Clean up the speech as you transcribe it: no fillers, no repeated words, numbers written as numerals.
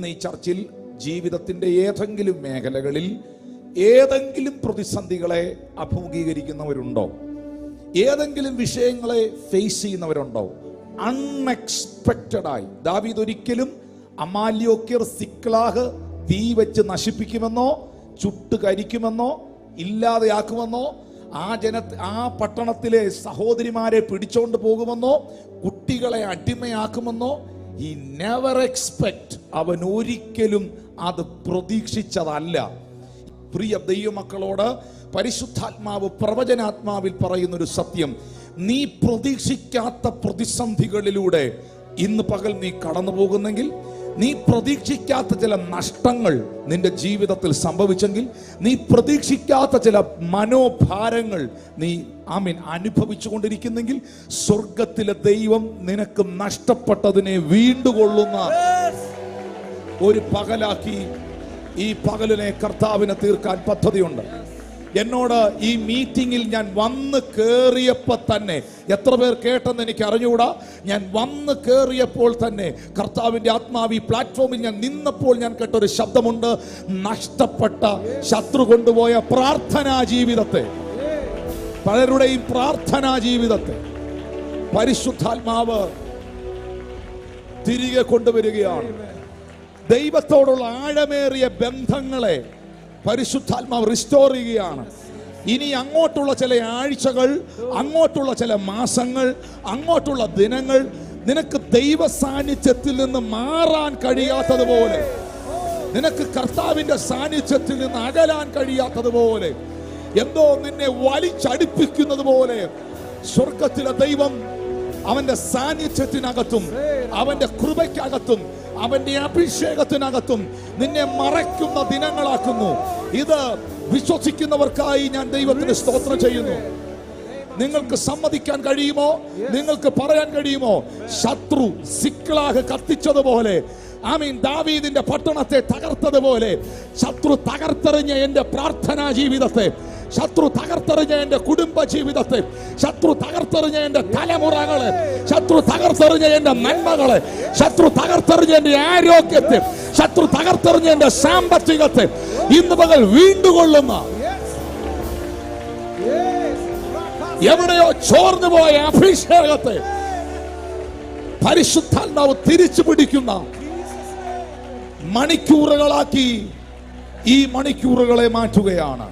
ഈ ചർച്ചിൽ ജീവിതത്തിന്റെ ഏതെങ്കിലും മേഖലകളിൽ ഏതെങ്കിലും പ്രതിസന്ധികളെ അഭിമുഖീകരിക്കുന്നവരുണ്ടോ? ഏതെങ്കിലും വിഷയങ്ങളെ ഫേസ് ചെയ്യുന്നവരുണ്ടോ? അൺഎക്സ്പെക്റ്റഡായി ദാവീദ് ഒരിക്കലും അമാല്യോക്യർ സിക്ലാഗ് തീ വെച്ച് നശിപ്പിക്കുമെന്നോ ചുട്ടുകരിക്കുമെന്നോ ഇല്ലാതെയാക്കുമെന്നോ ആ പട്ടണത്തിലെ സഹോദരിമാരെ പിടിച്ചോണ്ട് പോകുമെന്നോ കുട്ടികളെ അടിമയാക്കുമെന്നോ he never expect. അവൻ ഒരിക്കലും അത് പ്രതീക്ഷിച്ചതല്ല. പ്രിയ ദൈവമക്കളോട് പരിശുദ്ധാത്മാവ് പ്രവചനാത്മാവിൽ പറയുന്നൊരു സത്യം, നീ പ്രതീക്ഷിക്കാത്ത പ്രതിസന്ധികളിലൂടെ ഇന്ന് പകൽ നീ കടന്നു പോകുന്നെങ്കിൽ, നീ പ്രതീക്ഷിക്കാത്ത ചില നഷ്ടങ്ങൾ നിന്റെ ജീവിതത്തിൽ സംഭവിച്ചെങ്കിൽ, നീ പ്രതീക്ഷിക്കാത്ത ചില മനോഭാരങ്ങൾ നീ അനുഭവിച്ചു കൊണ്ടിരിക്കുന്നെങ്കിൽ, സ്വർഗത്തിലെ ദൈവം നിനക്ക് നഷ്ടപ്പെട്ടതിനെ വീണ്ടുകൊള്ളുന്ന ഒരു പകലാക്കി ഈ പകലിനെ കർത്താവിനെ തീർക്കാൻ പദ്ധതിയുണ്ട്. എന്നോട് ഈ മീറ്റിംഗിൽ ഞാൻ വന്ന് കേറിയപ്പോൾ തന്നെ, എത്ര പേർ കേട്ടെന്ന് എനിക്ക് അറിഞ്ഞുകൂടാ, ഞാൻ വന്ന് കേറിയപ്പോൾ തന്നെ കർത്താവിന്റെ ആത്മാവ് ഈ പ്ലാറ്റ്ഫോമിൽ ഞാൻ നിന്നപ്പോൾ ഞാൻ കേട്ടൊരു ശബ്ദമുണ്ട്, നഷ്ടപ്പെട്ട ശത്രു കൊണ്ടുപോയ പ്രാർത്ഥനാ ജീവിതത്തെ, പലരുടെയും പ്രാർത്ഥനാ ജീവിതത്തെ പരിശുദ്ധാത്മാവ് തിരികെ കൊണ്ടുവരികയാണ്. ദൈവത്തോടുള്ള ആഴമേറിയ ബന്ധങ്ങളെ പരിശുദ്ധാത്മാവ് റിസ്റ്റോർ ചെയ്യുകയാണ്. ഇനി അങ്ങോട്ടുള്ള ചില ആഴ്ചകൾ, അങ്ങോട്ടുള്ള ചില മാസങ്ങൾ, അങ്ങോട്ടുള്ള ദിനങ്ങൾ നിനക്ക് ദൈവ സാന്നിധ്യത്തിൽ നിന്ന് മാറാൻ കഴിയാത്തതുപോലെ, നിനക്ക് കർത്താവിന്റെ സാന്നിധ്യത്തിൽ നിന്ന് അകലാൻ കഴിയാത്തതുപോലെ, എന്തോ നിന്നെ വലിച്ചടിപ്പിക്കുന്നത് പോലെ സ്വർഗത്തിലെ ദൈവം അവന്റെ സാന്നിധ്യത്തിനകത്തും അവന്റെ കൃപയ്ക്കകത്തും അവന്റെ അഭിഷേകത്തിനകത്തും നിന്നെ മറയ്ക്കുന്ന ദിനങ്ങളാക്കുന്നു. ഇത് വിശ്വസിക്കുന്നവർക്കായി ഞാൻ ദൈവത്തിന് സ്തോത്രം ചെയ്യുന്നു. നിങ്ങൾക്ക് സമ്മതിക്കാൻ കഴിയുമോ? നിങ്ങൾക്ക് പറയാൻ കഴിയുമോ? ശത്രു സിക്ലാഗ് കത്തിച്ചതുപോലെ, ദാവീദിന്റെ പട്ടണത്തെ തകർത്തതുപോലെ, ശത്രു തകർത്തെറിഞ്ഞ എന്റെ പ്രാർത്ഥനാ ജീവിതത്തെ, ശത്രു തകർത്തെറിഞ്ഞ എന്റെ കുടുംബ ജീവിതത്തെ, ശത്രു തകർത്തെറിഞ്ഞ എന്റെ തലമുറകളെ, ശത്രു തകർത്തെറിഞ്ഞ എന്റെ നന്മകളെ, ശത്രു തകർത്തെറിഞ്ഞ എന്റെ ആരോഗ്യത്തെ, ശത്രു തകർത്തെറിഞ്ഞ എന്റെ സാമ്പത്തികത്തെ ഇന്ന് പകൽ വീണ്ടുകൊള്ളുന്ന, എവിടെയോ ചോർന്നു പോയ അഭിഷേകത്തെ പരിശുദ്ധാത്മാവ് തിരിച്ചു പിടിക്കുന്ന മണിക്കൂറുകളാക്കി ഈ മണിക്കൂറുകളെ മാറ്റുകയാണ്.